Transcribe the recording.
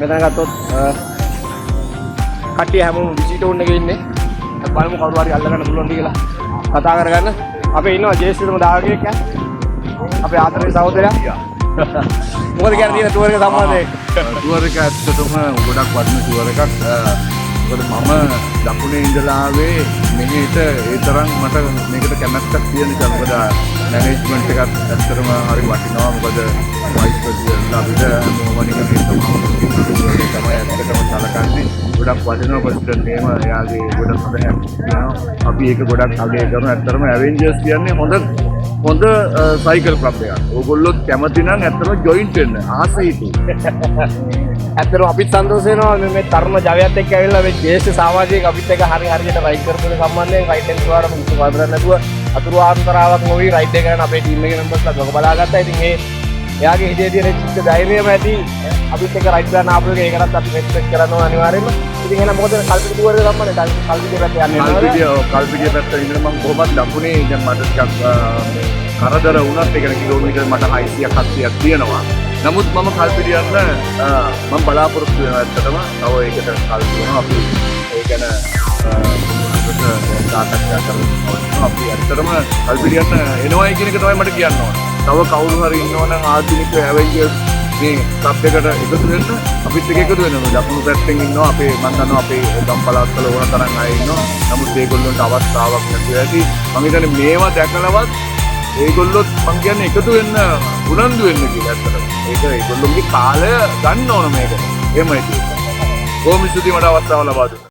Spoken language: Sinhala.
මෙතන ගත්තොත් කට්ටිය හැමෝම විසිටෝන් එකේ ඉන්නේ. බලමු කවුරු හරි අල්ලගන්න පුළුවන්ද කියලා කතා කරගන්න. අපේ ඉන්නවා ජේෂ්ඨතම දායකයෙක් අපේ ආදරණීය සහෝදරයා. මොකද කියන්නේ තියෙන ටුවර් එක සම්බන්ධයෙන්? ටුවර් එක ඇත්තටම ගොඩක් වටින ටුවර් එකක්. මොකද මම දකුණේ ඉඳලා ආවේ මෙහෙට ඒ තරම් මට මේකට කැමැත්තක් තියෙන නිසා. මොකද මැනේජ්මන්ට් එකත් ඇත්තටම හරි වටිනවා. මොකද වයිස් ප්‍රෙසිඩන්ට්ලා අපිට මොනික මේ තමයි ඇත්තටම සලකන්නේ. ගොඩක් වටිනවා ප්‍රෙසිඩන්ට් එහෙම එයාගේ ගොඩක් හොඳ හැකියාව. අපි ඒක ගොඩක් අගය කරනවා. ඇත්තටම ඇවෙන්ජර්ස් කියන්නේ හොඳ සයිකල් ක්ලබ් එකක්. ඕගොල්ලොත් කැමති නම් ඇත්තටම ජොයින්ට් වෙන්න ආසයිතු. ඇත්තටම අපිත් සන්තෝෂ වෙනවා මේ තරුණ ජවයත් එක්ක ඇවිල්ලා මේ ජේෂ්ඨ සමාජික අපිත් එක්ක හරියට රයිඩ් කරපු සම්බන්ධයෙන් රයිඩ් එක කරාම කිසි වරදක් නැතුව අතුරු ආන්තරාවක් නොවි රයිඩ් එක කරන අපේ ටීම් එකේ මෙම්බර්ස්ලා ගොඩක් බලාගත්තා. ඉතින් එයාගේ හිතේ තියෙන චිත්ත ධෛර්යයම ඇති අපිත් එක්ක රයිඩ් කරන ආපු එක ඒකටත් අපි රෙස්පෙක්ට් කරනවා අනිවාර්යයෙන්ම. ඉතින් එහෙනම් මොකද කල්පිටිය ටුවර් එක සම්බන්ධයෙන් කල්පිටිය පැත්තට යන්නේ නැහැ. කල්පිටිය පැත්තට ඉඳන් මම කොහොමද දකුණේ දැන් මට ටිකක් කරදර වුණත් ඒ කියන්නේ කිලෝමීටර් මට 600ක් 700ක් තියෙනවා. නමුත් මම කල්පිටිය යන්න මම බලාපොරොත්තු වෙනවා ඇත්තටම. තව ඒකට කල් තියෙනවා. අපි ඒ ගැන සාකච්ඡා කරනවා. අපි ඇත්තටම කල්පිටිය යන්න එනවයි කියන එක තමයි මට කියන්න ඕන. තව කවුරු හරි ඉන්නවනම් ආධුනික ඇවෙන්ජර්ස් මේ ක්ලබ් එකට එකතු වෙන්න අපිත් එක්ක එකතු වෙනවා. දකුණු පැත්තෙන් ඉන්නවා අපේ මම දන්නවා අපේ ගම් පළාත් වල ඕන තරම් අය ඉන්නවා. නමුත් ඒගොල්ලන්ට අවස්ථාවක් නැතුව ඇති. මම හිතන්නේ මේවා දැකලවත් ඒගොල්ලොත් මං කියන්නේ එකතු වෙන්න උනන්දු වෙන්න කියලා ඇත්තටම. ඒක ඒගොල්ලොන්ගේ කාලය ගන්න ඕන මේක. එහෙමයි තියෙන්නේ. කොහොම ස්තුතියි මට අවස්ථාව ලබා දුන්නා.